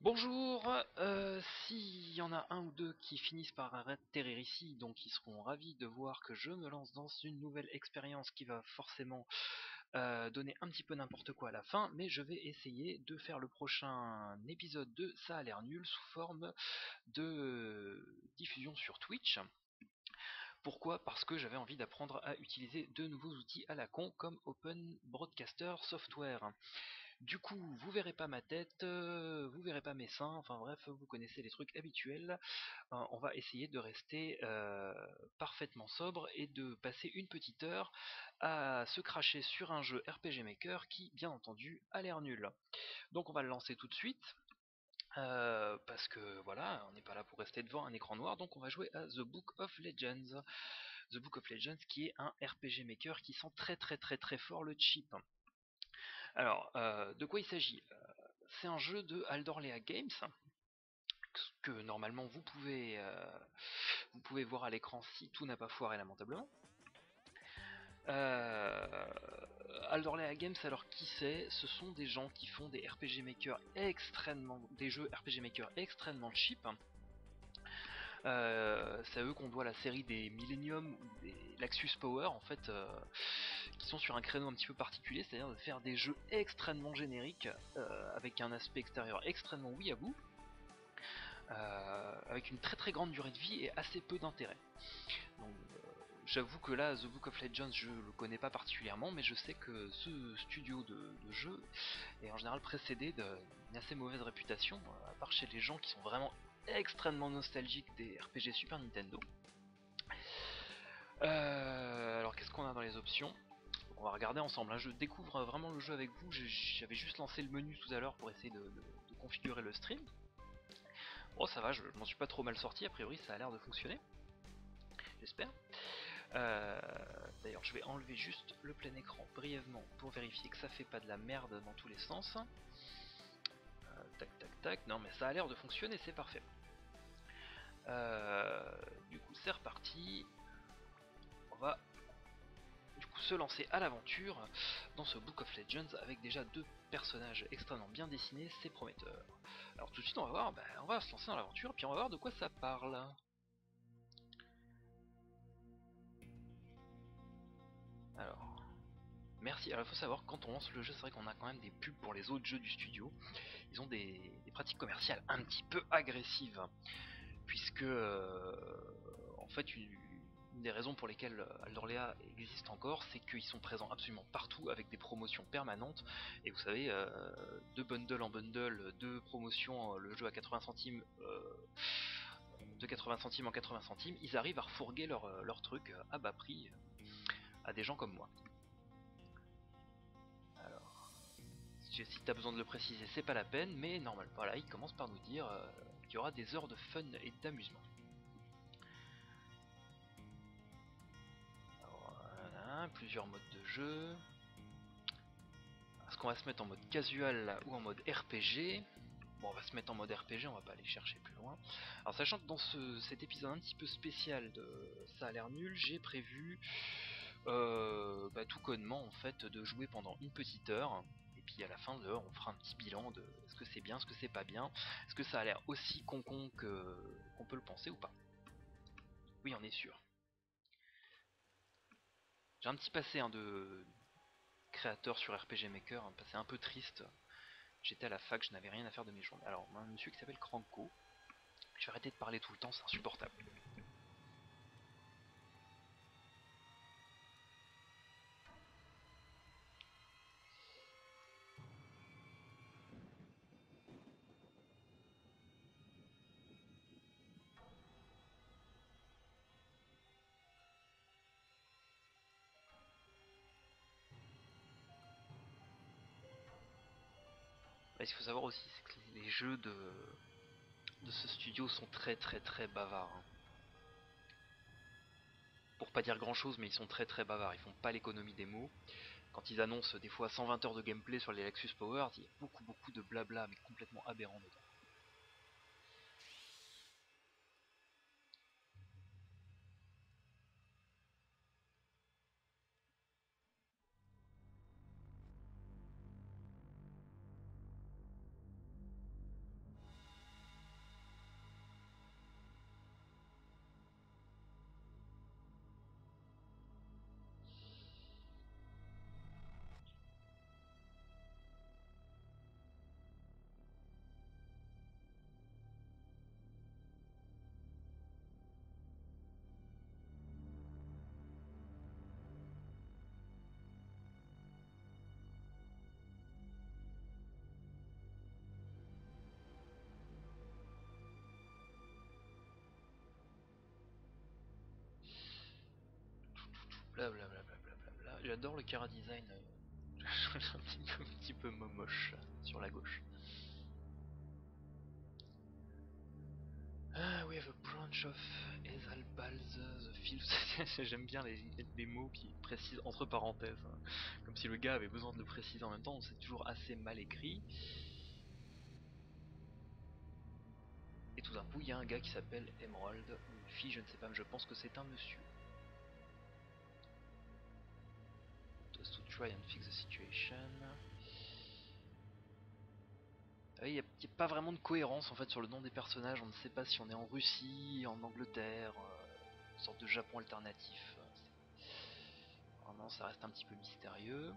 Bonjour, s'il y en a un ou deux qui finissent par atterrir ici, donc ils seront ravis de voir que je me lance dans une nouvelle expérience qui va forcément donner un petit peu n'importe quoi à la fin, mais je vais essayer de faire le prochain épisode de Ça a l'air nul sous forme de diffusion sur Twitch. Pourquoi? Parce que j'avais envie d'apprendre à utiliser de nouveaux outils à la con comme Open Broadcaster Software. Du coup, vous verrez pas ma tête, vous verrez pas mes seins, enfin bref, vous connaissez les trucs habituels. On va essayer de rester parfaitement sobre et de passer une petite heure à se cracher sur un jeu RPG Maker qui, bien entendu, a l'air nul. Donc on va le lancer tout de suite. Parce que voilà, on n'est pas là pour rester devant un écran noir, donc on va jouer à The Book of Legends. The Book of Legends qui est un RPG Maker qui sent très très très très fort le cheap. Alors, de quoi il s'agit? C'est un jeu de Aldorlea Games que normalement vous pouvez voir à l'écran si tout n'a pas foiré lamentablement. Euh, Aldorlea Games, alors qui c'est? Ce sont des gens qui font des RPG Maker des jeux RPG Maker extrêmement cheap. C'est à eux qu'on doit la série des Millennium ou des Laxus Power en fait, qui sont sur un créneau un petit peu particulier, c'est-à-dire de faire des jeux extrêmement génériques avec un aspect extérieur extrêmement weeaboo, avec une très très grande durée de vie et assez peu d'intérêt. Donc j'avoue que là, The Book of Legends, je le connais pas particulièrement, mais je sais que ce studio de jeu est en général précédé d'une assez mauvaise réputation, à part chez les gens qui sont vraiment extrêmement nostalgiques des RPG Super Nintendo. Alors qu'est-ce qu'on a dans les options? Donc, on va regarder ensemble, hein. Je découvre vraiment le jeu avec vous, j'avais juste lancé le menu tout à l'heure pour essayer de configurer le stream. Oh ça va, je m'en suis pas trop mal sorti, a priori ça a l'air de fonctionner, j'espère. D'ailleurs, je vais enlever juste le plein écran brièvement pour vérifier que ça fait pas de la merde dans tous les sens. Tac, tac, tac. Non, mais ça a l'air de fonctionner, c'est parfait. Du coup, c'est reparti. On va du coup se lancer à l'aventure dans ce Book of Legends avec déjà deux personnages extrêmement bien dessinés, c'est prometteur. Alors tout de suite, on va voir, on va se lancer dans l'aventure, puis on va voir de quoi ça parle. Alors, merci. Alors il faut savoir que quand on lance le jeu, c'est vrai qu'on a quand même des pubs pour les autres jeux du studio. Ils ont des pratiques commerciales un petit peu agressives, puisque en fait une des raisons pour lesquelles Aldorlea existe encore, c'est qu'ils sont présents absolument partout avec des promotions permanentes. Et vous savez, de bundle en bundle, de promotions, le jeu à 80 centimes, de 80 centimes en 80 centimes, ils arrivent à refourguer leur truc à bas prix à des gens comme moi. Alors, si t'as besoin de le préciser, c'est pas la peine, mais normalement, voilà, il commence par nous dire qu'il y aura des heures de fun et d'amusement. Alors, voilà, plusieurs modes de jeu. Est-ce qu'on va se mettre en mode casual ou en mode RPG? Bon, on va se mettre en mode RPG, on va pas aller chercher plus loin. Alors, sachant que dans cet épisode un petit peu spécial de Ça a l'air nul, j'ai prévu tout connement en fait de jouer pendant une petite heure. Et puis à la fin de l'heure, on fera un petit bilan de est-ce que c'est bien, est-ce que c'est pas bien, est-ce que ça a l'air aussi con qu'on peut le penser ou pas. Oui, on est sûr. J'ai un petit passé de créateur sur RPG Maker, un passé un peu triste. J'étais à la fac, je n'avais rien à faire de mes journées. Alors, un monsieur qui s'appelle Cranko. Je vais arrêter de parler tout le temps, c'est insupportable. Là, ce qu'il faut savoir aussi, c'est que les jeux de ce studio sont très très très bavards, hein. Pour pas dire grand chose, mais ils sont très très bavards, ils font pas l'économie des mots. Quand ils annoncent des fois 120 heures de gameplay sur les Lexus Power, il y a beaucoup de blabla, mais complètement aberrant dedans. Blablabla. J'adore le Kara design. Un petit peu moche sur la gauche. Ah, we have a branch of Ezalbalz, the Fields. J'aime bien les mots qui précisent entre parenthèses. Hein. Comme si le gars avait besoin de le préciser en même temps, c'est toujours assez mal écrit. Et tout d'un coup, il y a un gars qui s'appelle Emerald, ou une fille, je ne sais pas, mais je pense que c'est un monsieur. Want us to try and fix the situation. Il n'y a pas vraiment de cohérence en fait sur le nom des personnages, on ne sait pas si on est en Russie, en Angleterre, une sorte de Japon alternatif. Vraiment, ça reste un petit peu mystérieux.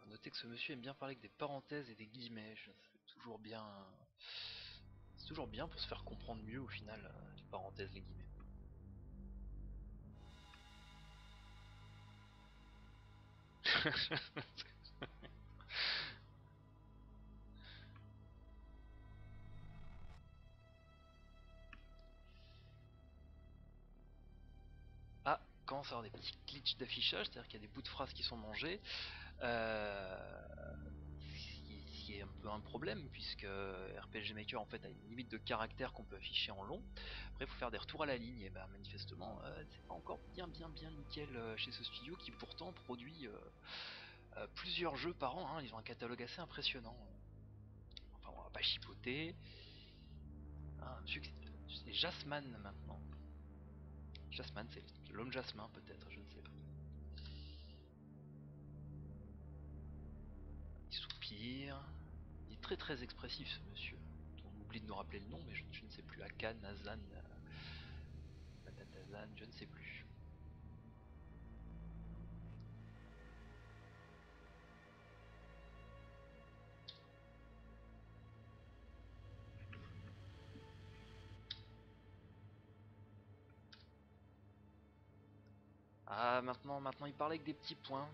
Notez que ce monsieur aime bien parler avec des parenthèses et des guillemets. C'est toujours bien. C'est toujours bien pour se faire comprendre mieux au final, les parenthèses, les guillemets. Ah, commence à avoir des petits glitches d'affichage, c'est-à-dire qu'il y a des bouts de phrases qui sont mangés. Ce qui est un peu un problème puisque RPG Maker en fait a une limite de caractère qu'on peut afficher en long. Après il faut faire des retours à la ligne et bah manifestement c'est pas encore bien nickel chez ce studio qui pourtant produit plusieurs jeux par an. Hein. Ils ont un catalogue assez impressionnant. Enfin on va pas chipoter. Ah, c'est Jasmine maintenant. Jasmine c'est l'homme Jasmin peut-être, je ne sais pas. Il soupire. Il est très expressif ce monsieur. On oublie de nous rappeler le nom, mais je ne sais plus. Akan, Nazan, Patatazan, je ne sais plus. Ah, maintenant il parle avec des petits points.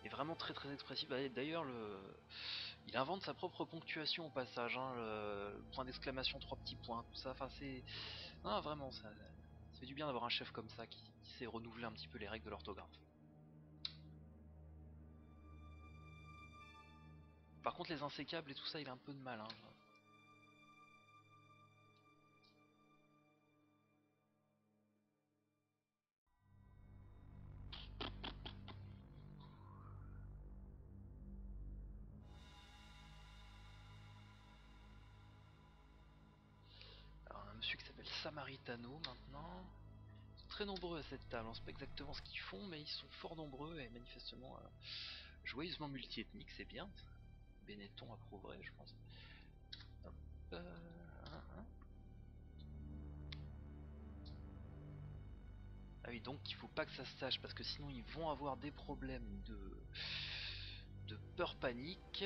Il est vraiment très expressif. D'ailleurs, il invente sa propre ponctuation au passage. Hein, le point d'exclamation, trois petits points, tout ça. Enfin, c'est. Non, vraiment, ça fait du bien d'avoir un chef comme ça qui sait renouveler un petit peu les règles de l'orthographe. Par contre, les insécables et tout ça, il a un peu de mal. Hein. Alors, un monsieur qui s'appelle Samaritano maintenant. Ils sont très nombreux à cette table. On ne sait pas exactement ce qu'ils font, mais ils sont fort nombreux et manifestement joyeusement multiethniques, c'est bien. Benetton approuverait, je pense. Hop, hein. Ah oui, donc il faut pas que ça se sache parce que sinon ils vont avoir des problèmes de peur panique.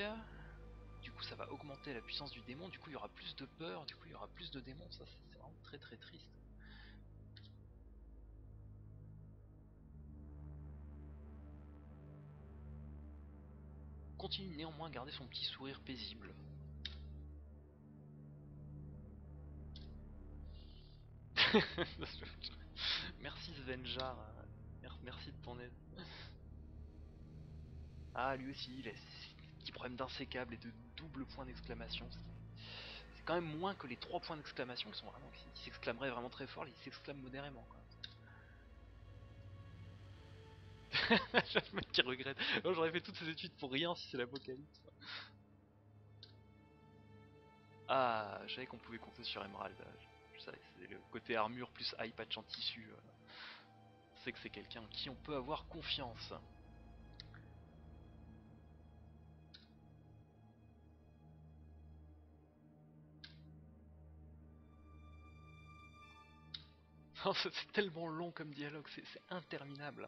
Du coup, ça va augmenter la puissance du démon. Du coup, il y aura plus de peur. Du coup, il y aura plus de démons. Ça, c'est vraiment très triste. Continue néanmoins à garder son petit sourire paisible. Merci Svenjar. Merci de ton aide. Ah, lui aussi, il a ce petit problème d'insécable et de double point d'exclamation. C'est quand même moins que les 3 points d'exclamation qui sont vraiment, qui s'exclameraient vraiment très fort, ils s'exclament modérément quoi. Le mec qui regrette. Oh, j'aurais fait toutes ces études pour rien si c'est l'apocalypse. Ah, je savais qu'on pouvait compter sur Emerald. Je savais, c'est le côté armure plus eye patch en tissu. On sait que c'est quelqu'un en qui on peut avoir confiance. C'est tellement long comme dialogue, c'est interminable.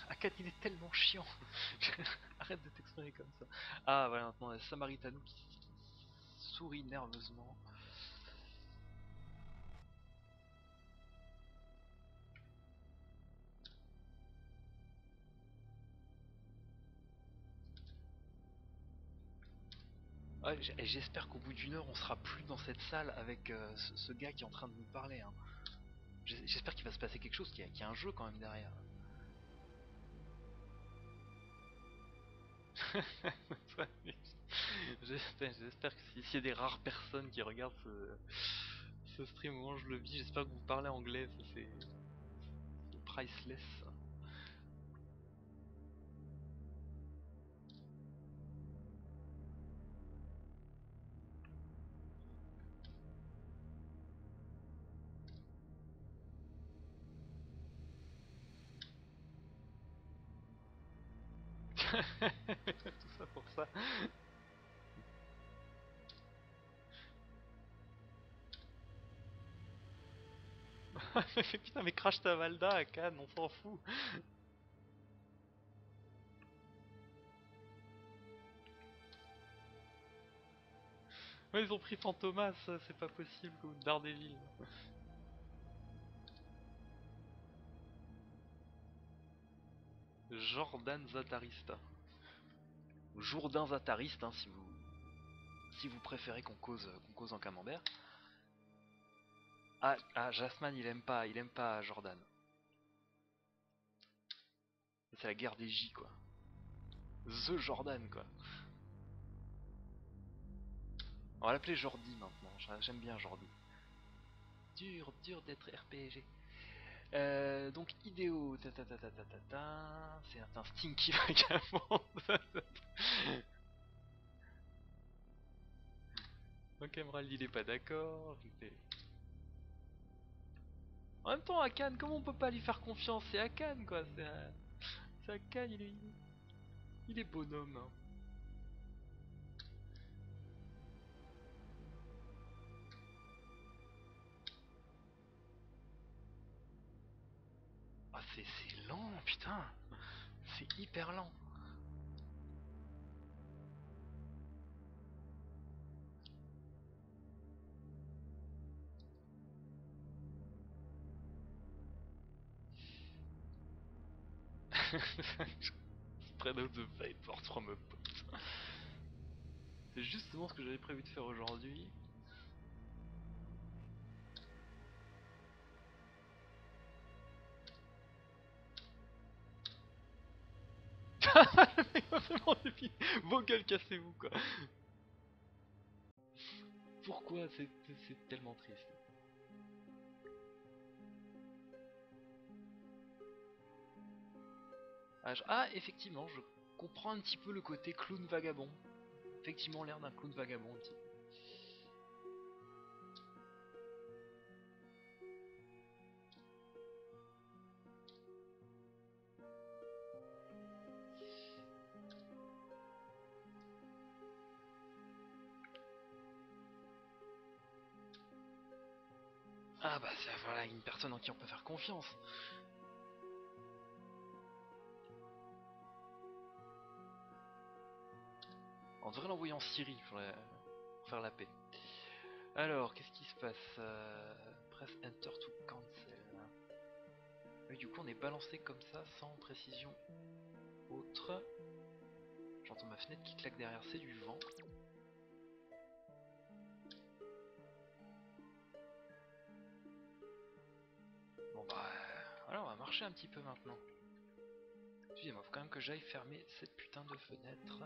Akan il est tellement chiant. Arrête de t'exprimer comme ça. Ah voilà, maintenant Samaritanou qui sourit nerveusement. Ouais, j'espère qu'au bout d'une heure on sera plus dans cette salle avec ce gars qui est en train de nous parler. Hein. J'espère qu'il va se passer quelque chose, qu'il y a un jeu quand même derrière. J'espère que s'il y a des rares personnes qui regardent ce stream au moment où je le vis, j'espère que vous parlez anglais, ça c'est priceless. Tout ça pour ça. Putain mais crash ta Valda à Cannes, on s'en fout. Ouais, ils ont pris Fantomas, c'est pas possible, ou Daredevil. Jordan Zatarista. Jourdain Zatariste, hein, si vous préférez qu'on cause en camembert. Jasman il aime pas Jordan. C'est la guerre des J quoi. The Jordan quoi. On va l'appeler Jordi maintenant, j'aime bien Jordi. Dur d'être RPG. Donc Ideo, c'est un Stinky Vagabond. Donc Emerald il est pas d'accord. En même temps Akan, comment on peut pas lui faire confiance? C'est Akan quoi, c'est Akan, il est bonhomme. Hein. Ah c'est lent putain. C'est hyper lent. Spread out the vapor from a pot. C'est justement ce que j'avais prévu de faire aujourd'hui. Vraiment débile. Vos gueules, cassez-vous quoi. Pourquoi c'est tellement triste. Effectivement, je comprends un petit peu le côté clown vagabond. Effectivement, l'air d'un clown vagabond un petit peu. Ah bah voilà une personne en qui on peut faire confiance. On devrait l'envoyer en Syrie pour faire la paix. Alors, qu'est-ce qui se passe? Press Enter to cancel. Oui, du coup, on est balancé comme ça, sans précision autre. J'entends ma fenêtre qui claque derrière, c'est du vent. Bon bah, voilà, on va marcher un petit peu maintenant. Excusez-moi, faut quand même que j'aille fermer cette putain de fenêtre.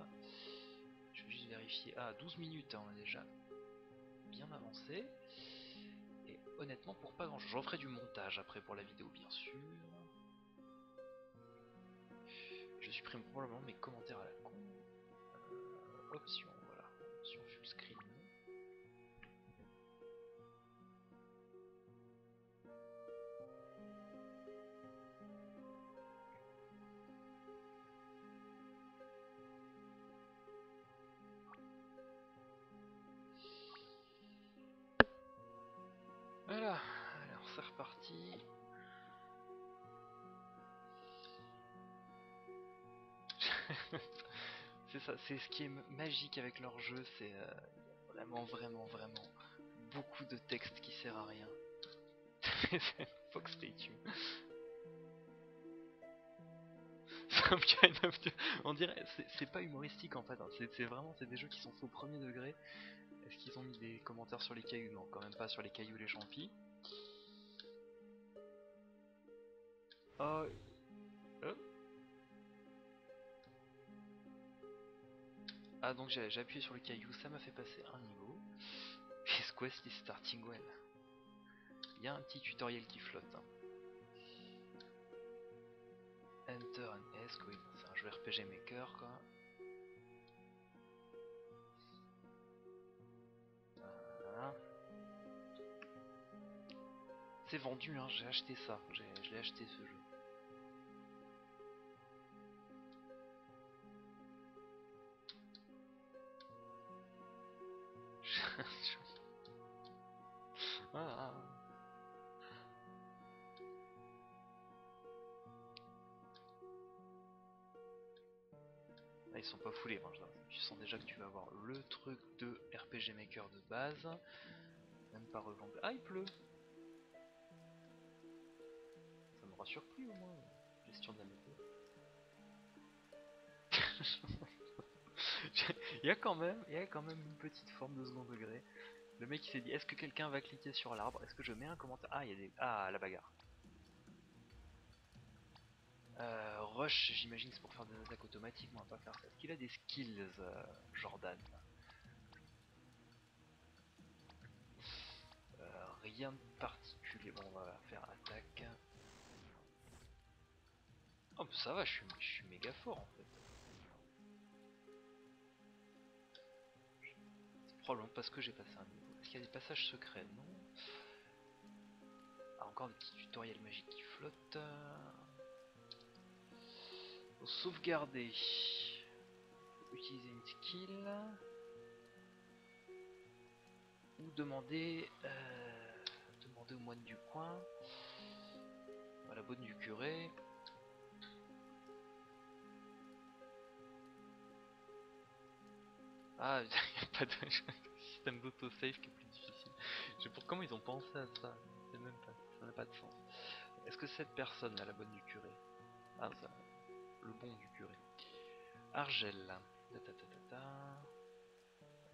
Je vais juste vérifier. 12 minutes, hein, on est déjà bien avancé. Et honnêtement, pour pas grand chose. Je referai du montage après pour la vidéo, bien sûr. Je supprime probablement mes commentaires à la con. Option, voilà. Option full screen. Voilà, alors c'est reparti. C'est ça, c'est ce qui est magique avec leur jeu, c'est vraiment, vraiment, vraiment beaucoup de texte qui sert à rien. Fox Stay tuned. Some kind of... On dirait, c'est pas humoristique en fait, hein. C'est vraiment, c'est des jeux qui sont faits au premier degré. Est-ce qu'ils ont mis des commentaires sur les cailloux? Non, quand même pas sur les cailloux, les champis. Oh, oh. Ah, donc j'ai appuyé sur le caillou, ça m'a fait passer un niveau. This quest is starting well. Il y a un petit tutoriel qui flotte, hein. Enter an Esque, oui, c'est un jeu RPG Maker quoi. Voilà. C'est vendu, hein, j'ai acheté ça, je l'ai acheté ce jeu. Ah. Ah, ils sont pas foulés, hein, tu sens déjà que tu vas avoir le truc de RPG Maker de base, même pas revampé. Ah, il pleut. Ça m'aura surpris au moins, gestion de la météo. il y a quand même une petite forme de second degré. Le mec il s'est dit, est-ce que quelqu'un va cliquer sur l'arbre? Est-ce que je mets un commentaire? Ah, il y a des... Ah, la bagarre. Rush, j'imagine que c'est pour faire des attaques automatiques, moi, pas faire ça. Est-ce qu'il a des skills, Jordan? Rien de particulier. Bon, on va faire attaque. Oh, mais ça va, je suis méga fort en fait. C'est probablement parce que j'ai passé un niveau. Est-ce qu'il y a des passages secrets? Non. Ah, encore des petits tutoriels magiques qui flottent. Faut sauvegarder. Faut utiliser une skill. Ou demander au moine du coin, à la bonne du curé. Ah, il n'y a pas de système d'autosave qui est plus difficile. Je sais pas comment ils ont pensé à ça. C'est même pas, ça n'a pas de sens. Est-ce que cette personne a la bonne du curé? Ah, ça, le bon du curé. Argel. Ta ta ta ta ta.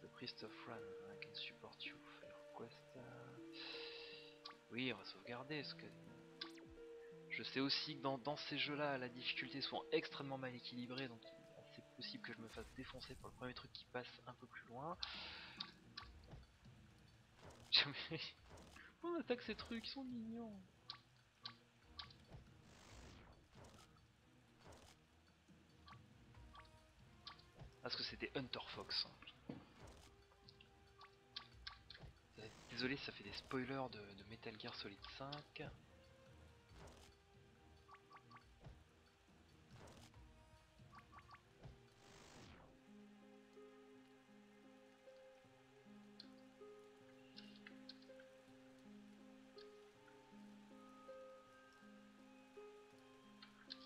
The priest of Ran, I can support you. Your quest. Oui, on va sauvegarder. Ce que... Je sais aussi que dans ces jeux-là, la difficulté est souvent extrêmement mal équilibrée, donc c'est possible que je me fasse défoncer pour le premier truc qui passe un peu plus loin. Jamais... On attaque ces trucs, ils sont mignons. Parce que c'était Hunter Fox. Désolé, ça fait des spoilers de Metal Gear Solid 5.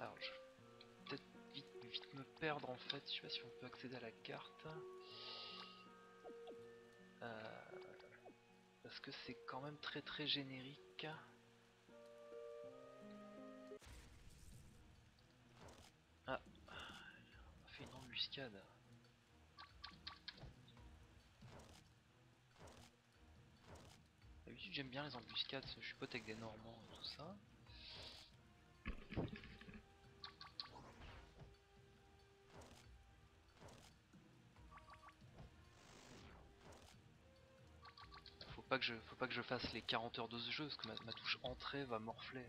Alors, je vais peut-être vite me perdre en fait. Je sais pas si on peut accéder à la carte. Parce que c'est quand même très générique. Ah, on a fait une embuscade. D'habitude j'aime bien les embuscades, je suis pote avec des Normands et tout ça. Faut pas que je fasse les 40 heures de ce jeu, parce que ma touche entrée va morfler.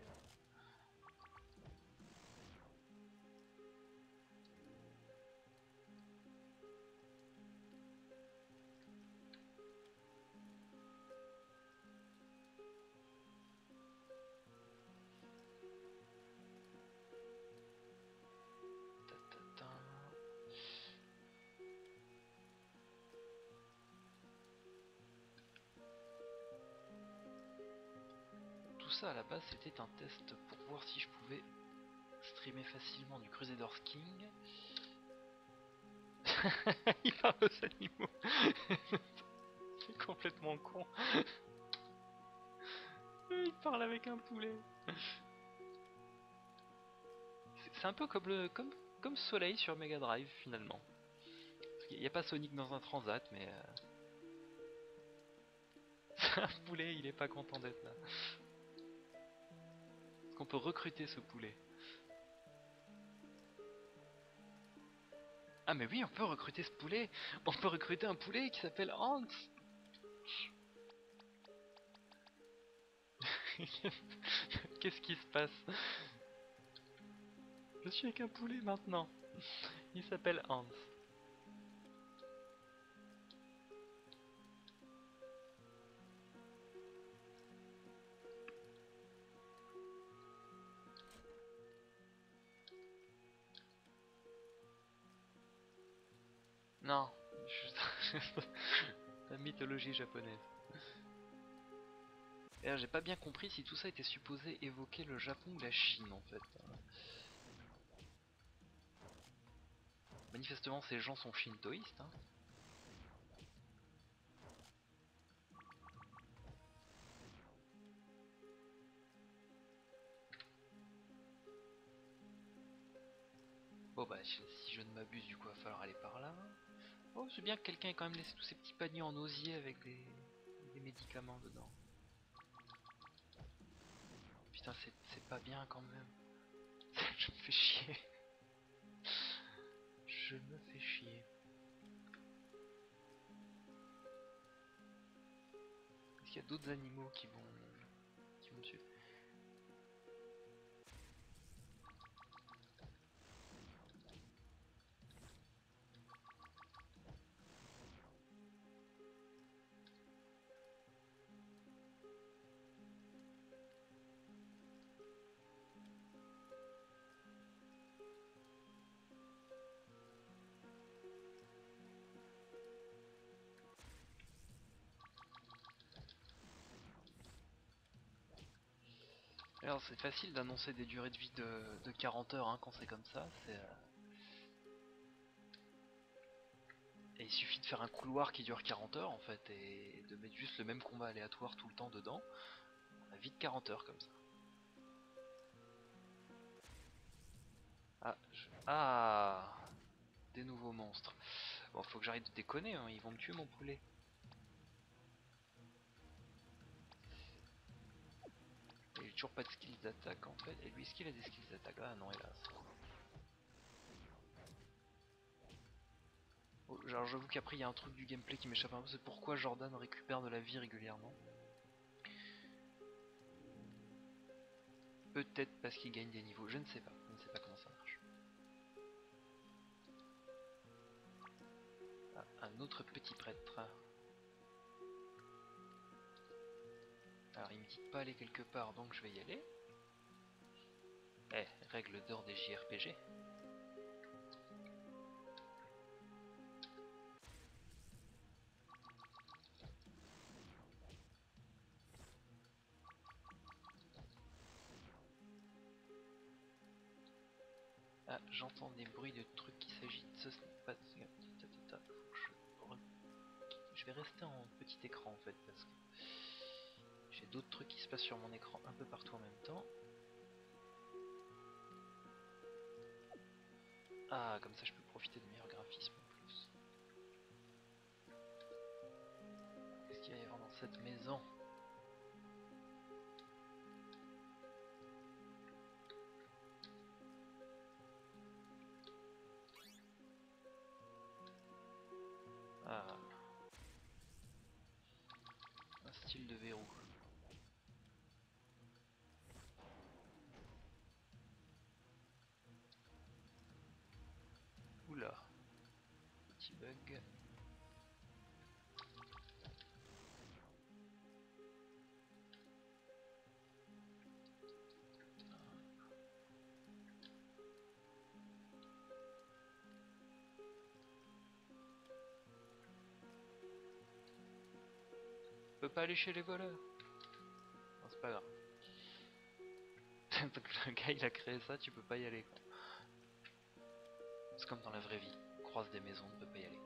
Tout ça à la base c'était un test pour voir si je pouvais streamer facilement du Crusader King. Il parle aux animaux. C'est complètement con. Il parle avec un poulet. C'est un peu comme comme Soleil sur Mega Drive finalement. Il n'y a pas Sonic dans un transat, mais un poulet, il est pas content d'être là. Est-ce qu'on peut recruter ce poulet? Ah mais oui, on peut recruter ce poulet. On peut recruter un poulet qui s'appelle Hans. Qu'est-ce qui se passe? Je suis avec un poulet maintenant. Il s'appelle Hans. Non, la mythologie japonaise. D'ailleurs, j'ai pas bien compris si tout ça était supposé évoquer le Japon ou la Chine en fait. Manifestement, ces gens sont shintoïstes. Hein. Bon bah, si je ne m'abuse, du coup, il va falloir aller par là. Oh, c'est bien que quelqu'un ait quand même laissé tous ces petits paniers en osier avec des médicaments dedans. Putain, c'est pas bien quand même. Je me fais chier. Je me fais chier. Est-ce qu'il y a d'autres animaux qui vont me tuer? Alors c'est facile d'annoncer des durées de vie de 40 heures hein, quand c'est comme ça. Et il suffit de faire un couloir qui dure 40 heures en fait et de mettre juste le même combat aléatoire tout le temps dedans. On a vite 40 heures comme ça. Ah, des nouveaux monstres. Bon, faut que j'arrête de déconner, hein, ils vont me tuer mon poulet. Et j'ai toujours pas de skills d'attaque en fait. Et lui, est-ce qu'il a des skills d'attaque? Ah non, hélas. Oh, genre, j'avoue qu'après, il y a un truc du gameplay qui m'échappe un peu. C'est pourquoi Jordan récupère de la vie régulièrement. Peut-être parce qu'il gagne des niveaux. Je ne sais pas. Je ne sais pas comment ça marche. Ah, un autre petit prêtre. Alors, il me dit de pas aller quelque part, donc je vais y aller. Eh, règle d'or des JRPG. Ah, j'entends des bruits de trucs qui s'agitent. Ce n'est pas... Je vais rester en petit écran en fait, parce que j'ai d'autres trucs qui se passent sur mon écran un peu partout en même temps. Ah, comme ça je peux profiter de meilleurs graphismes en plus. Qu'est-ce qu'il va y avoir dans cette maison? Ah, un style de verrou. Oula, petit bug. Je peux pas aller chez les voleurs. Non, c'est pas grave. Le gars il a créé ça, tu peux pas y aller quoi. C'est comme dans la vraie vie, croise des maisons, on ne peut pas y aller.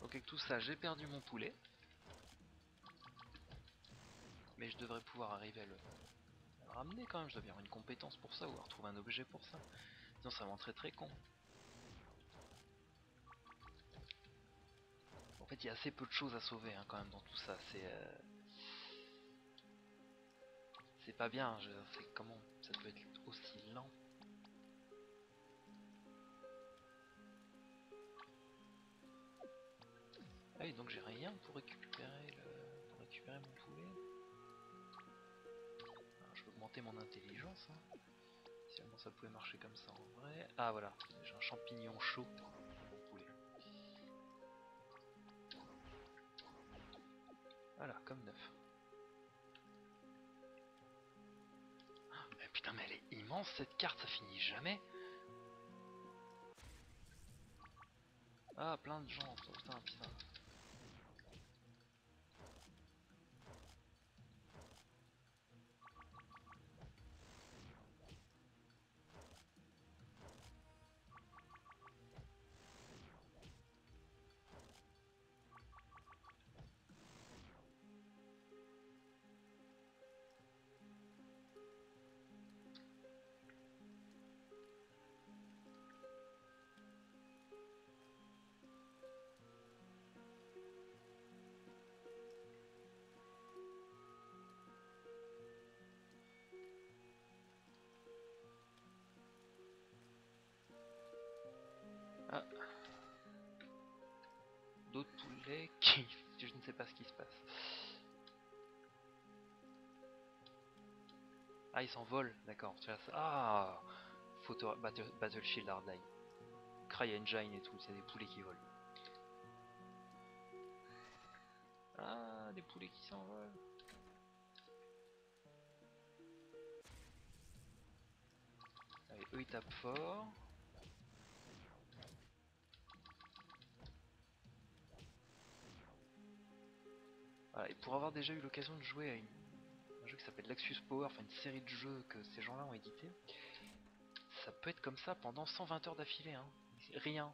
Ok, avec tout ça, j'ai perdu mon poulet. Mais je devrais pouvoir arriver à le ramener quand même, je dois bien avoir une compétence pour ça, ou retrouver un objet pour ça. Sinon ça va très con. En fait il y a assez peu de choses à sauver hein, quand même dans tout ça, c'est pas bien, comment ça peut être aussi lent. Ah oui, donc j'ai rien pour récupérer mon poulet. Alors, je peux augmenter mon intelligence. Hein. Si seulement ça pouvait marcher comme ça en vrai. Ah voilà, j'ai un champignon chaud pour mon poulet. Voilà, comme neuf. Mais putain, mais elle est immense cette carte, ça finit jamais. Ah, plein de gens, putain. Ah, d'autres poulets qui... je ne sais pas ce qui se passe. Ah, ils s'envolent, d'accord. Ah, Battlefield Hardline. CryEngine et tout, c'est des poulets qui volent. Ah, des poulets qui s'envolent. Allez, eux ils tapent fort. Voilà, et pour avoir déjà eu l'occasion de jouer à un jeu qui s'appelle Laxus Power, enfin une série de jeux que ces gens-là ont édité, ça peut être comme ça pendant 120 heures d'affilée, hein. Rien.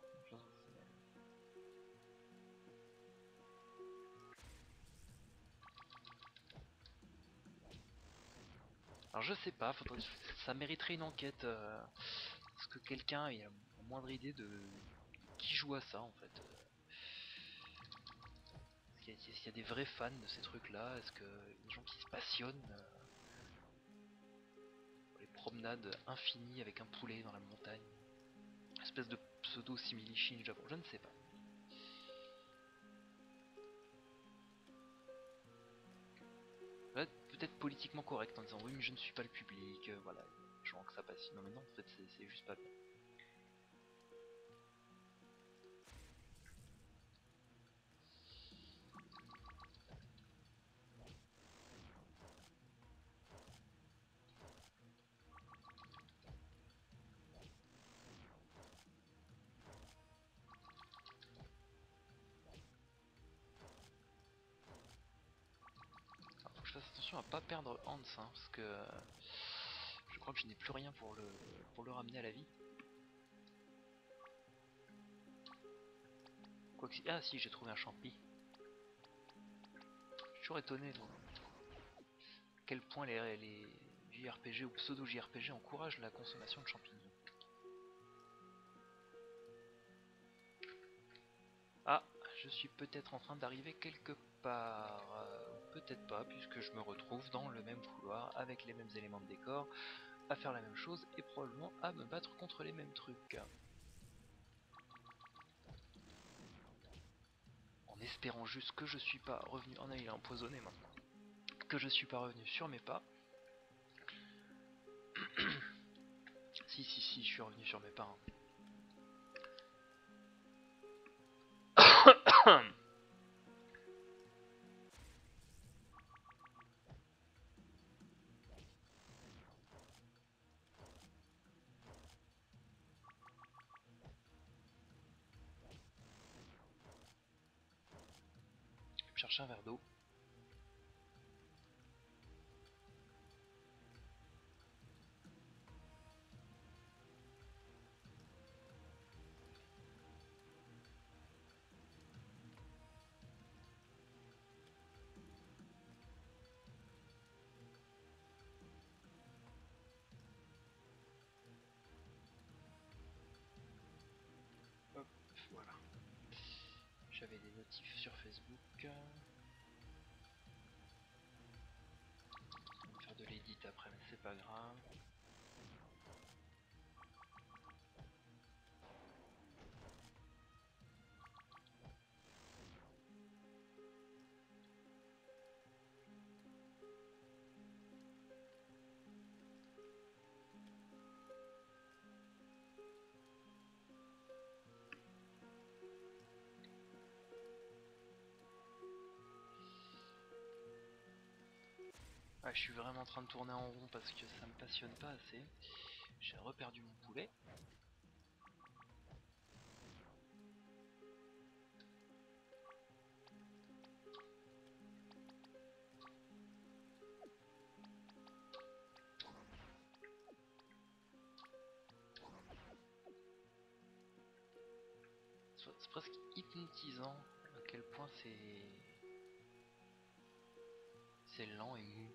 Alors je sais pas, ça mériterait une enquête. Parce que quelqu'un ait la moindre idée de qui joue à ça en fait. Est-ce qu'il y a des vrais fans de ces trucs-là? Est-ce qu'il y a des gens qui se passionnent pour les promenades infinies avec un poulet dans la montagne? Une espèce de pseudo simili Japon, je ne sais pas. Peut-être politiquement correct en disant oui mais je ne suis pas le public, voilà, je vois que ça passe. Non mais non, en fait c'est juste pas bien. Alors, faut que je fasse attention à pas perdre Hans, hein, parce que je crois que je n'ai plus rien pour le ramener à la vie. Ah si, j'ai trouvé un champi. Je suis toujours étonné de quel point les JRPG ou pseudo JRPG encouragent la consommation de champignons. Ah, je suis peut-être en train d'arriver quelque part. Peut-être pas, puisque je me retrouve dans le même couloir avec les mêmes éléments de décor, à faire la même chose et probablement à me battre contre les mêmes trucs. En espérant juste que je suis pas revenu... Oh non, il est empoisonné maintenant. Que je suis pas revenu sur mes pas. Si, je suis revenu sur mes pas. Hein. Je vais me chercher un verre d'eau. actif sur Facebook. On va faire de l'édit après, mais c'est pas grave. Ouais, je suis vraiment en train de tourner en rond parce que ça me passionne pas assez. J'ai reperdu mon poulet. C'est presque hypnotisant à quel point c'est lent et mou.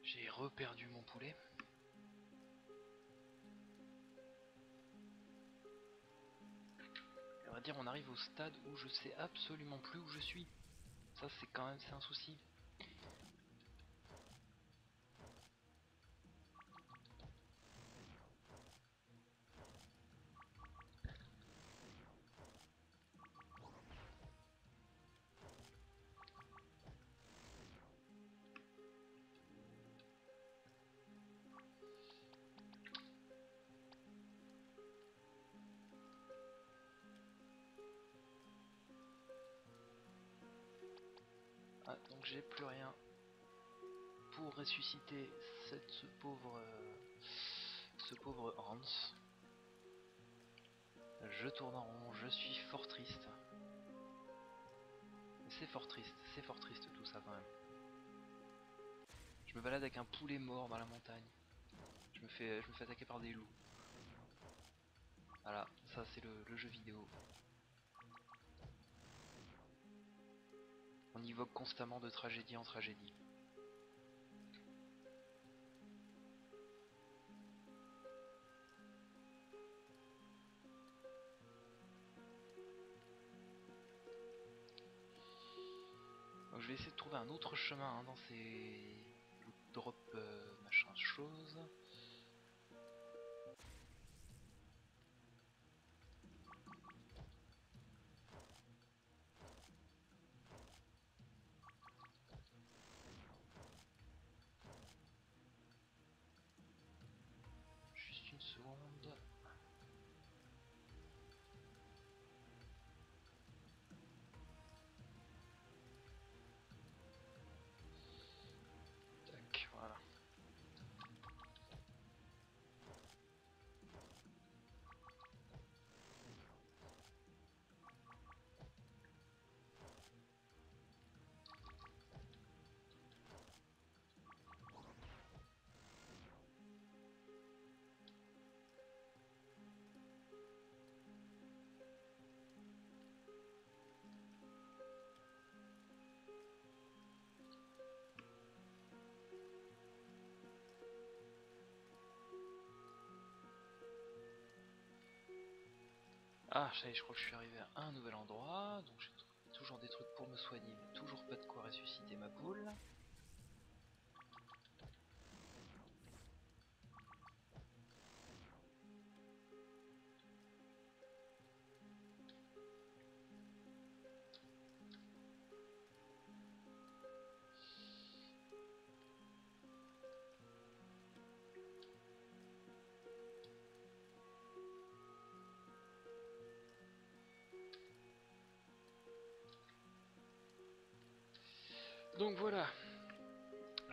J'ai reperdu mon poulet. On va dire on arrive au stade où je sais absolument plus où je suis. Ça c'est quand même un souci. Ah, donc j'ai plus rien pour ressusciter ce pauvre Hans. Je tourne en rond, je suis fort triste. C'est fort triste tout ça quand même. Je me balade avec un poulet mort dans la montagne. Je me fais attaquer par des loups. Voilà, ça c'est le jeu vidéo. On évoque constamment de tragédie en tragédie. Donc je vais essayer de trouver un autre chemin hein, dans ces loot drop machin chose. Juste une seconde. Tac, voilà. Ah, ça y est, je crois que je suis arrivé à un nouvel endroit. Donc j'ai toujours des trucs pour me soigner, mais toujours pas de quoi ressusciter ma poule. Donc voilà,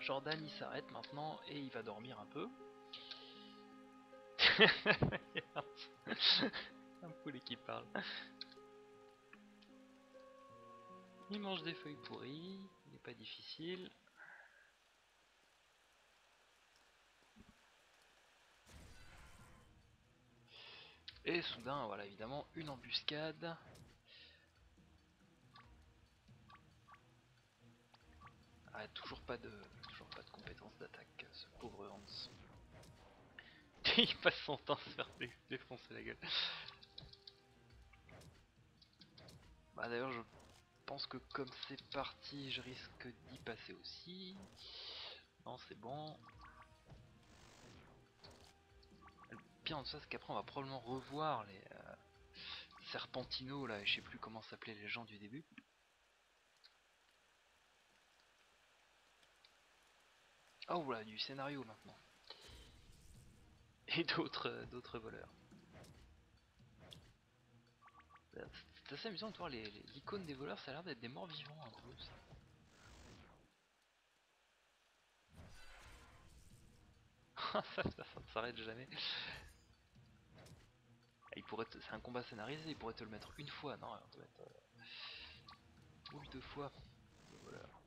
Jordan il s'arrête maintenant et il va dormir un peu. Un poulet qui parle. Il mange des feuilles pourries, il n'est pas difficile. Et soudain, voilà évidemment, une embuscade. Ah, toujours pas de compétences d'attaque, ce pauvre Hans. Il passe son temps à se faire défoncer la gueule. Bah d'ailleurs je pense que comme c'est parti, je risque d'y passer aussi. Non, c'est bon. Le pire de ça, c'est qu'après on va probablement revoir les Serpentino là, et je sais plus comment s'appelaient les gens du début. Oh voilà, du scénario maintenant. Et d'autres voleurs. C'est assez amusant de voir l'icône des voleurs, ça a l'air d'être des morts vivants un peu ça. Ça ne s'arrête jamais. C'est un combat scénarisé, il pourrait te le mettre une fois, non, on te mettre moult fois. Les voleurs.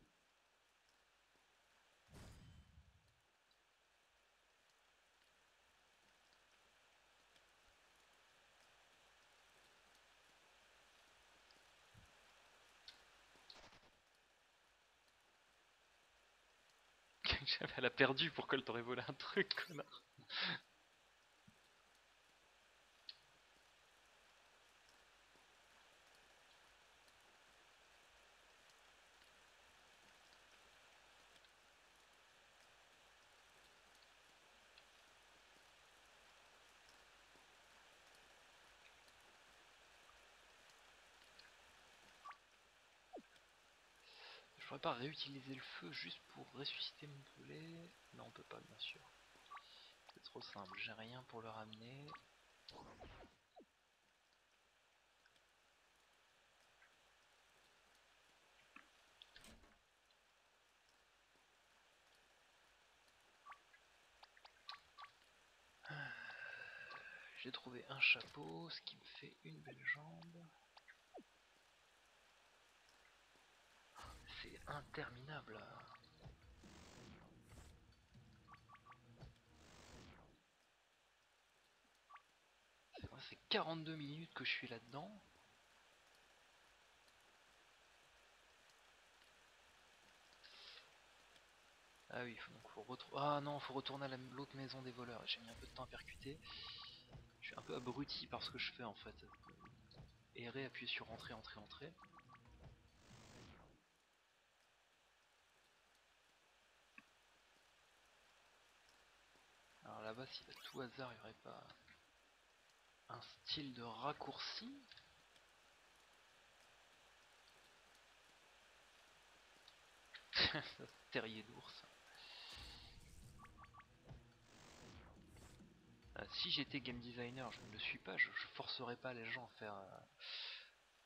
Elle a perdu, pourquoi elle t'aurait volé un truc, connard? Je pourrais pas réutiliser le feu juste pour ressusciter mon poulet? Non, on peut pas, bien sûr. C'est trop simple, j'ai rien pour le ramener. J'ai trouvé un chapeau, ce qui me fait une belle jambe. C'est interminable. C'est 42 minutes que je suis là-dedans. Ah oui, donc faut retrouver. Ah non, faut retourner à l'autre maison des voleurs. J'ai mis un peu de temps à percuter. Je suis un peu abruti par ce que je fais en fait. Errer, appuyer sur entrée, entrée, entrée. Alors là-bas, si à tout hasard il n'y aurait pas un style de raccourci. Terrier d'ours. Si j'étais game designer, je ne le suis pas, je forcerais pas les gens à faire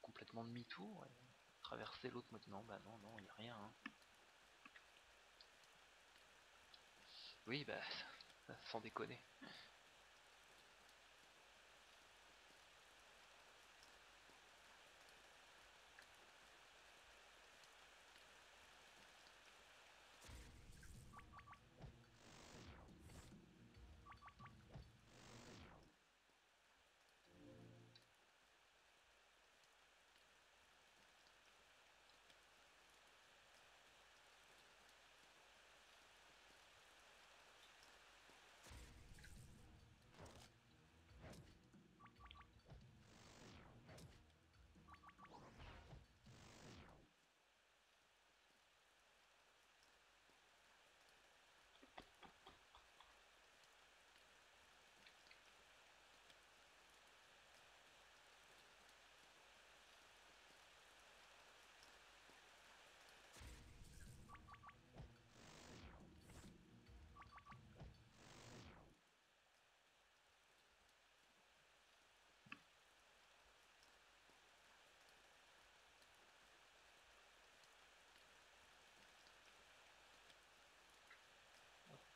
complètement demi-tour et traverser l'autre mode. Non, bah non, non, il n'y a rien. Hein. Oui, bah, sans déconner.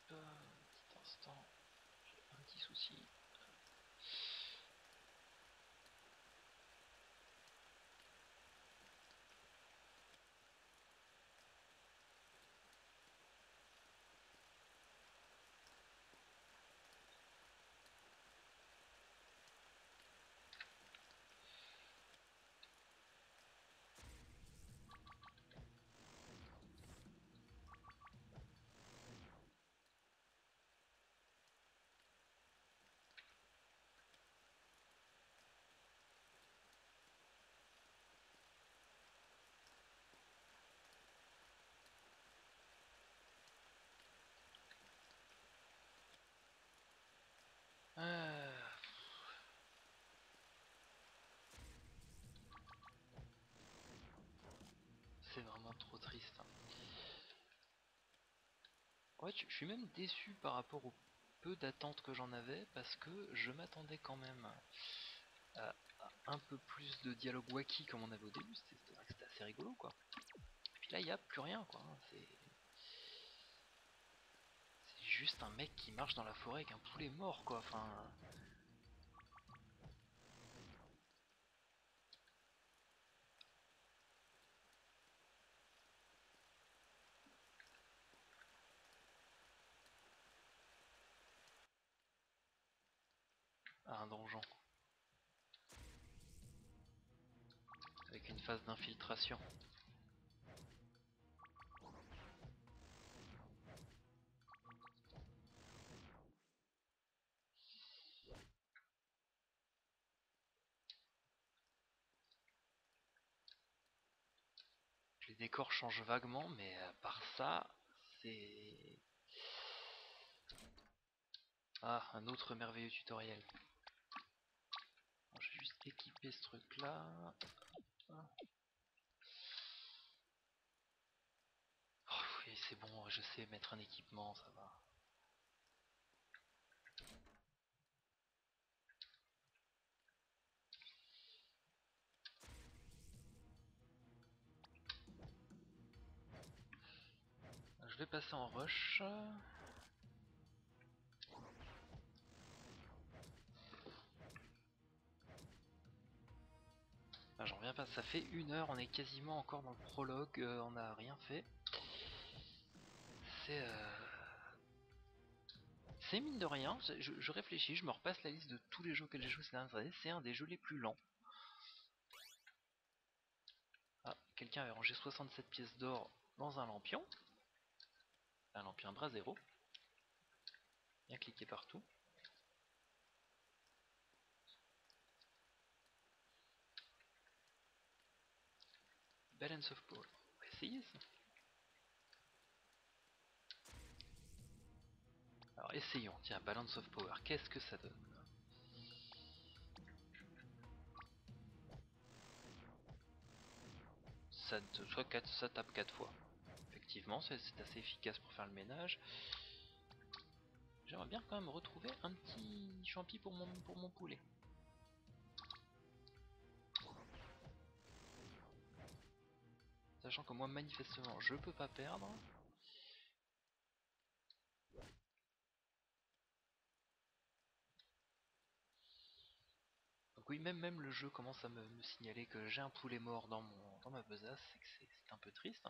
Petit instant, j'ai un petit souci. Ouais, je suis même déçu par rapport au peu d'attentes que j'en avais, parce que je m'attendais quand même à un peu plus de dialogue wacky comme on avait au début. C'était vrai que c'était assez rigolo, quoi. Et puis là, il n'y a plus rien, quoi. C'est juste un mec qui marche dans la forêt avec un poulet mort, quoi. Enfin. À un donjon. Avec une phase d'infiltration. Les décors changent vaguement, mais à part ça, c'est... Ah, un autre merveilleux tutoriel. Je vais juste équiper ce truc là. Oh, oui, c'est bon, je sais mettre un équipement, ça va. Je vais passer en rush. Ah, j'en reviens pas, ça fait 1 heure, on est quasiment encore dans le prologue, on n'a rien fait. C'est c'est mine de rien, je réfléchis, je me repasse la liste de tous les jeux que j'ai joué ces dernières années, c'est un des jeux les plus lents. Ah, quelqu'un avait rangé 67 pièces d'or dans un lampion. Un lampion bras zéro. Bien cliquer partout. Balance of Power. On va essayer ça. Alors essayons, tiens, Balance of Power, qu'est-ce que ça donne? Ça tape 4 fois. Effectivement, c'est assez efficace pour faire le ménage. J'aimerais bien quand même retrouver un petit champi pour mon poulet. Sachant que moi, manifestement, je peux pas perdre. Donc oui, même le jeu commence à me signaler que j'ai un poulet mort dans ma besace, c'est que c'est un peu triste.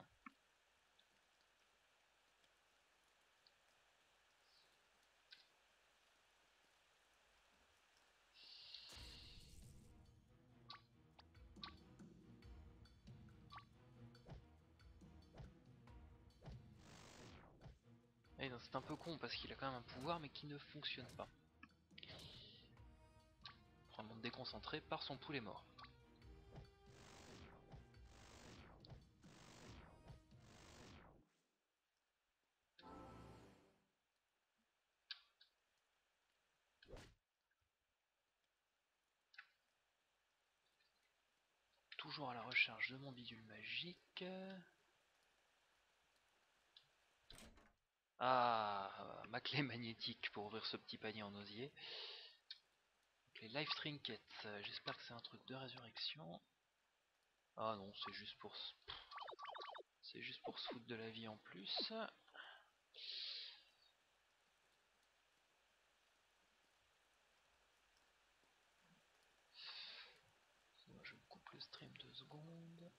Et c'est un peu con parce qu'il a quand même un pouvoir mais qui ne fonctionne pas. Vraiment déconcentré par son poulet mort. Toujours à la recherche de mon bidule magique. Ah, ma clé magnétique pour ouvrir ce petit panier en osier. Donc les life trinkets, j'espère que c'est un truc de résurrection. Ah non, c'est juste pour se foutre de la vie en plus. Moi, je coupe le stream 2 secondes.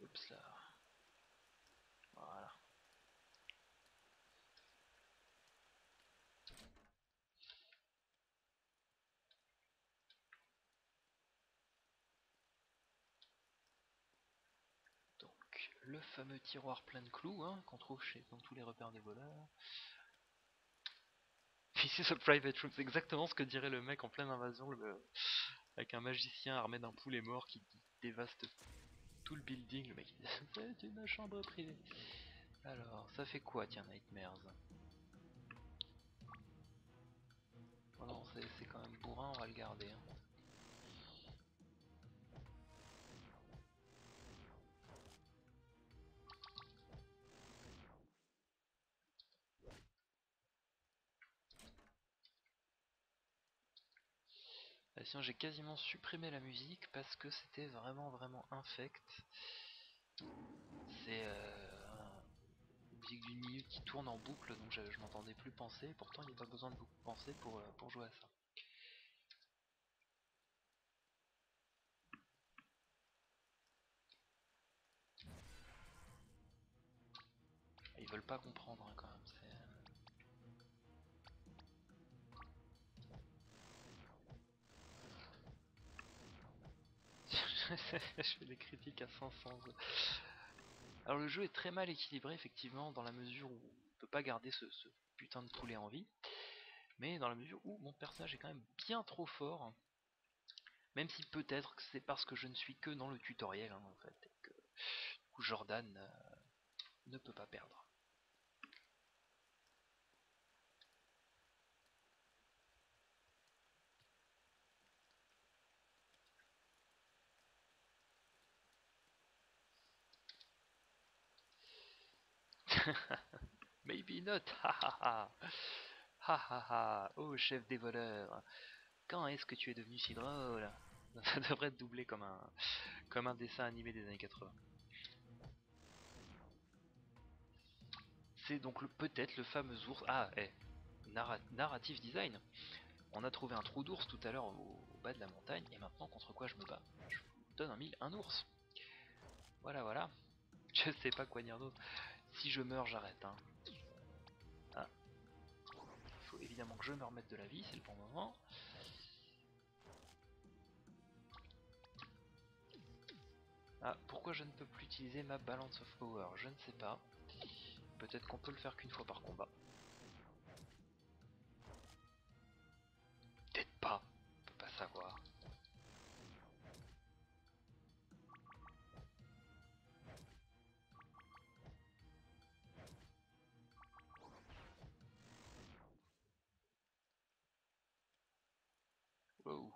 Oups là. Voilà. Donc, le fameux tiroir plein de clous hein, qu'on trouve dans tous les repères des voleurs. This is a private room, c'est exactement ce que dirait le mec en pleine invasion, avec un magicien armé d'un poulet mort qui dévaste tout le building. Le mec il dit c'est une chambre privée. Alors, ça fait quoi, tiens, Nightmares? Oh non, c'est quand même bourrin, on va le garder. Hein. Sinon, j'ai quasiment supprimé la musique parce que c'était vraiment infect. C'est une musique d'une minute qui tourne en boucle, donc je m'entendais plus penser. Pourtant, il n'y a pas besoin de beaucoup penser pour jouer à ça. Et ils veulent pas comprendre hein, quand même. Je fais des critiques à 500. Alors le jeu est très mal équilibré effectivement dans la mesure où on peut pas garder ce putain de poulet en vie, mais dans la mesure où mon personnage est quand même bien trop fort, même si peut-être que c'est parce que je ne suis que dans le tutoriel hein, en fait, et que du coup, Jordan ne peut pas perdre. Maybe not, ha ha ha, ha ha ha, oh chef des voleurs, quand est-ce que tu es devenu si drôle? Ça devrait être doublé comme un dessin animé des années 80. C'est donc peut-être le fameux ours. Ah, narrative design. On a trouvé un trou d'ours tout à l'heure au bas de la montagne, et maintenant contre quoi je me bats? Je vous donne un ours. Voilà, voilà. Je sais pas quoi dire d'autre. Si je meurs, j'arrête. Hein. Ah. Il faut évidemment que je me remette de la vie, c'est le bon moment. Ah, pourquoi je ne peux plus utiliser ma balance of power? Je ne sais pas. Peut-être qu'on peut le faire qu'une fois par combat. Peut-être pas. On peut pas savoir. Wow.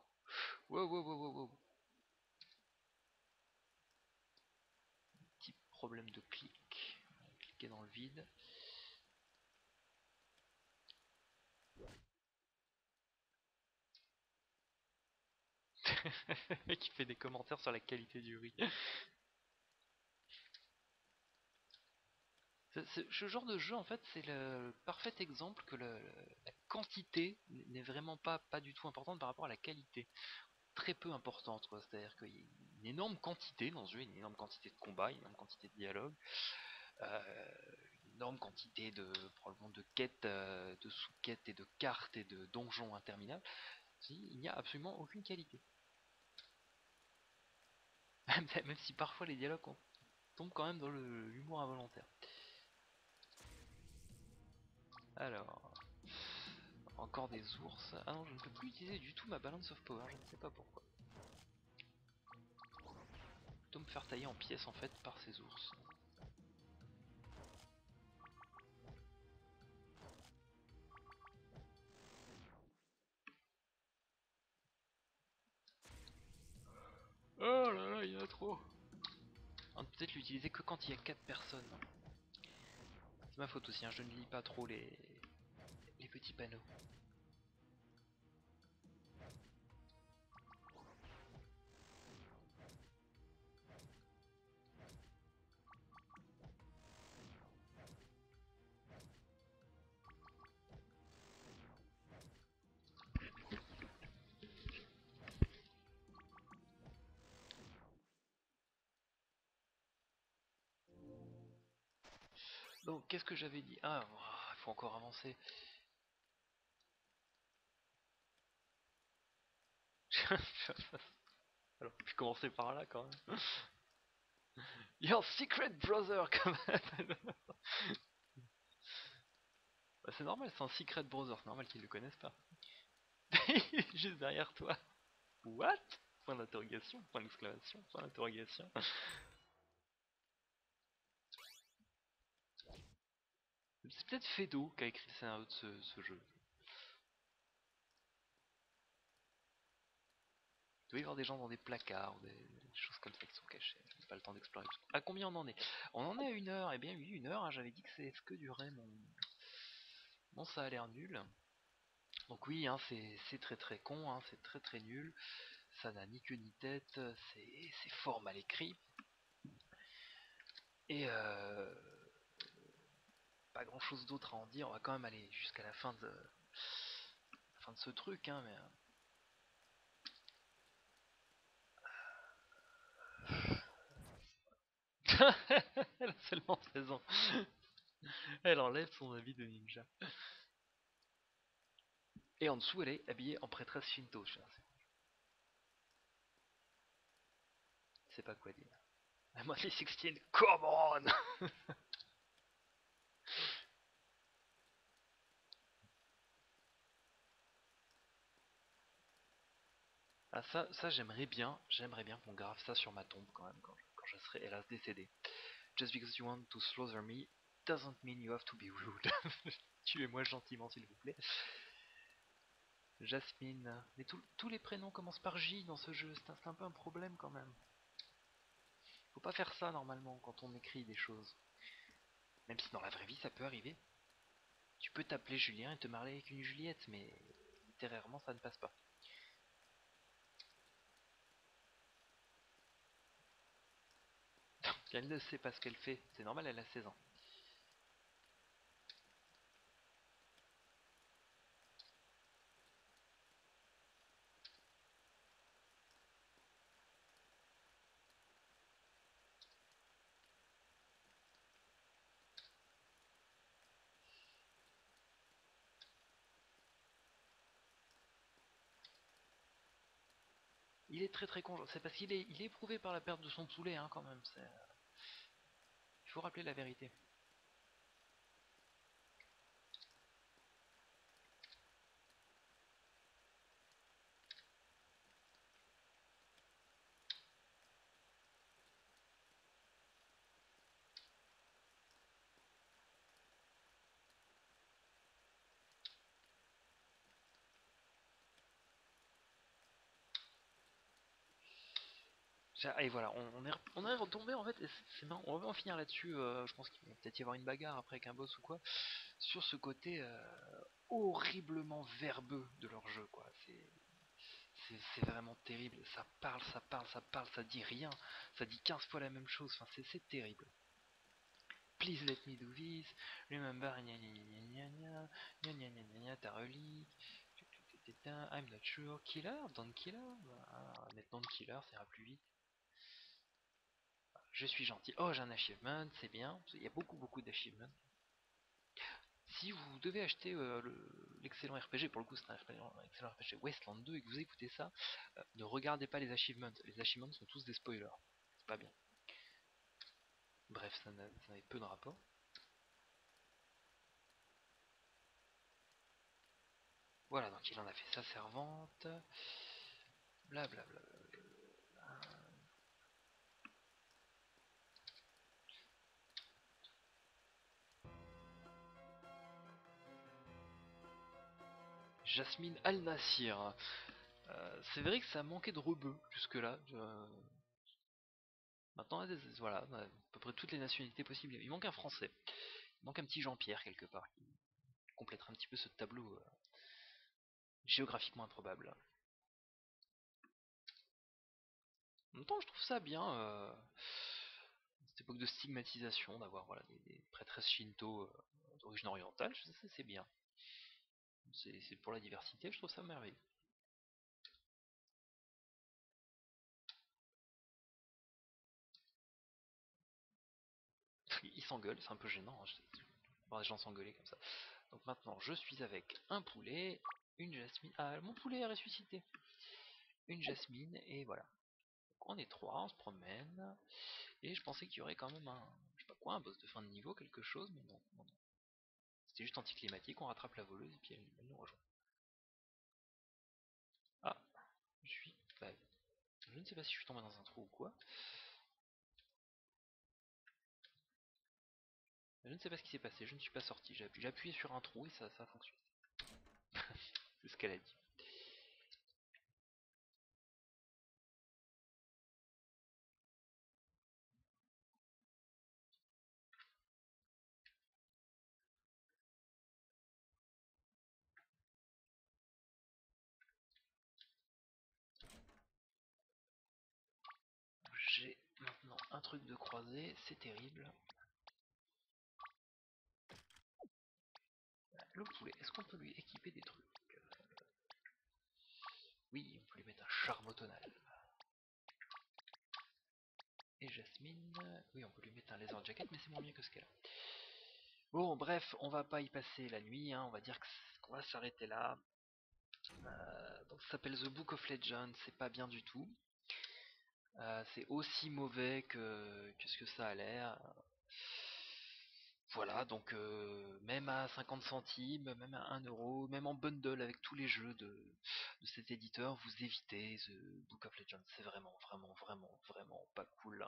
Wow, wow, wow, wow, wow. Petit problème de clic. Cliquer dans le vide. Le mec qui fait des commentaires sur la qualité du riz. Ce genre de jeu, en fait, c'est le parfait exemple que la quantité n'est vraiment pas du tout importante par rapport à la qualité. Très peu importante, c'est-à-dire qu'il y a une énorme quantité dans ce jeu, une énorme quantité de combats, une énorme quantité de dialogues, euh, une énorme quantité probablement de quêtes, de sous-quêtes et de cartes et de donjons interminables. Il n'y a absolument aucune qualité. Même si parfois les dialogues tombent quand même dans l'humour involontaire. Alors, encore des ours. Ah non, je ne peux plus utiliser du tout ma balance of power, je ne sais pas pourquoi. Plutôt me faire tailler en pièces en fait par ces ours. Oh là là, il y en a trop. On peut peut-être l'utiliser que quand il y a 4 personnes. C'est ma faute aussi, hein, je ne lis pas trop les petits panneaux. Donc, qu'est-ce que j'avais dit? Ah, il faut encore avancer. Alors, je commençais par là quand même. Your secret brother, quand même. Bah, c'est normal, c'est un secret brother, c'est normal qu'ils le connaissent pas. Juste derrière toi. What? Point d'interrogation, point d'exclamation, point d'interrogation. C'est peut-être Fedo qui a écrit le scénario de ce jeu. Il doit y avoir des gens dans des placards ou des choses comme ça qui sont cachées. J'ai pas le temps d'explorer tout. À combien on en est? On en est à 1 heure. Eh bien oui, 1 heure, hein, j'avais dit que c'est ce que durait mon... Bon, ça a l'air nul. Donc oui, hein, c'est très très con, hein, c'est très très nul. Ça n'a ni queue ni tête, c'est fort mal écrit. Et pas grand chose d'autre à en dire. On va quand même aller jusqu'à la fin de ce truc, hein, mais... Elle a seulement 16 ans. Elle enlève son habit de ninja. Et en dessous, elle est habillée en prêtresse Shinto. Je sais pas quoi dire. I'm only 16, come on. Ah ça j'aimerais bien qu'on grave ça sur ma tombe quand même, quand je serai hélas décédé. Just because you want to slaughter me doesn't mean you have to be rude. Tuez-moi gentiment s'il vous plaît. Jasmine. Mais tous les prénoms commencent par J dans ce jeu, c'est un peu un problème quand même. Faut pas faire ça normalement quand on écrit des choses. Même si dans la vraie vie ça peut arriver. Tu peux t'appeler Julien et te marier avec une Juliette, mais littérairement ça ne passe pas. Elle ne sait pas ce qu'elle fait, c'est normal, elle a 16 ans. Il est très très con, c'est parce qu'il est éprouvé par la perte de son poulet, hein, quand même. Il faut rappeler la vérité. Et voilà, on est retombé en fait, et c'est marrant, on va en finir là-dessus, je pense qu'il va peut-être y avoir une bagarre après avec un boss ou quoi, sur ce côté horriblement verbeux de leur jeu, quoi. C'est vraiment terrible, ça parle, ça parle, ça parle, ça dit rien, ça dit 15 fois la même chose, enfin c'est terrible. Please let me do this, remember, gna gna gna gna gna, gna gna gna gna gna, ta relique, I'm not sure, killer, don't killer, mettre don't killer, ça ira plus vite. Je suis gentil. Oh, j'ai un achievement, c'est bien. Il y a beaucoup d'achievements. Si vous devez acheter l'excellent RPG, pour le coup c'est un excellent RPG Wasteland 2 et que vous écoutez ça, ne regardez pas les achievements. Les achievements sont tous des spoilers. C'est pas bien. Bref, ça n'avait peu de rapport. Voilà, donc il en a fait sa servante. Blablabla. Jasmine Al-Nassir. C'est vrai que ça manquait de rebeu jusque-là. Maintenant, voilà, on a à peu près toutes les nationalités possibles. Il manque un français. Il manque un petit Jean-Pierre quelque part qui complétera un petit peu ce tableau géographiquement improbable. En même temps, je trouve ça bien, cette époque de stigmatisation, d'avoir voilà, des prêtresses shinto d'origine orientale, c'est bien. C'est pour la diversité, je trouve ça merveilleux. Ils s'engueulent, c'est un peu gênant, hein, voir des gens s'engueuler comme ça. Donc maintenant, je suis avec un poulet, une jasmine. Ah, mon poulet est ressuscité. Une jasmine, et voilà. Donc on est trois, on se promène. Et je pensais qu'il y aurait quand même je sais pas quoi, un boss de fin de niveau, quelque chose, mais non, non, non. C'était juste anticlimatique, on rattrape la voleuse et puis elle nous rejoint. Ah, bah, je ne sais pas si je suis tombé dans un trou ou quoi. Je ne sais pas ce qui s'est passé, je ne suis pas sorti. J'ai appuyé sur un trou et ça a fonctionné. C'est ce qu'elle a dit. J'ai maintenant un truc de croisé, c'est terrible. Le poulet, est-ce qu'on peut lui équiper des trucs? Oui, on peut lui mettre un charme et Jasmine, oui, on peut lui mettre un laser jacket, mais c'est moins bien que ce qu'elle a. Bon, bref, on va pas y passer la nuit, hein, on va dire qu'on va s'arrêter là. Donc ça s'appelle The Book of Legends, c'est pas bien du tout. C'est aussi mauvais que ce que ça a l'air. Voilà, donc même à 50 centimes, même à 1 euro, même en bundle avec tous les jeux de cet éditeur, vous évitez The Book of Legends. C'est vraiment, vraiment, vraiment, vraiment pas cool.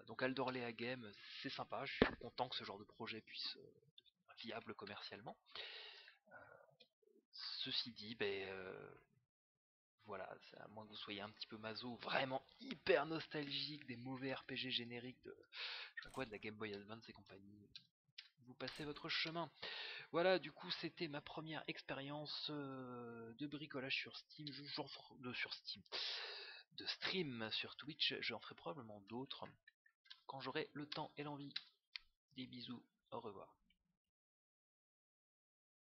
Donc Aldorlea Game, c'est sympa, je suis content que ce genre de projet puisse devenir viable commercialement. Ceci dit, voilà, à moins que vous soyez un petit peu maso, vraiment hyper nostalgique des mauvais RPG génériques de, je sais pas quoi, de la Game Boy Advance et compagnie, vous passez votre chemin. Voilà, du coup, c'était ma première expérience de bricolage sur Steam, sur Steam, de stream sur Twitch. J'en ferai probablement d'autres quand j'aurai le temps et l'envie. Des bisous, au revoir.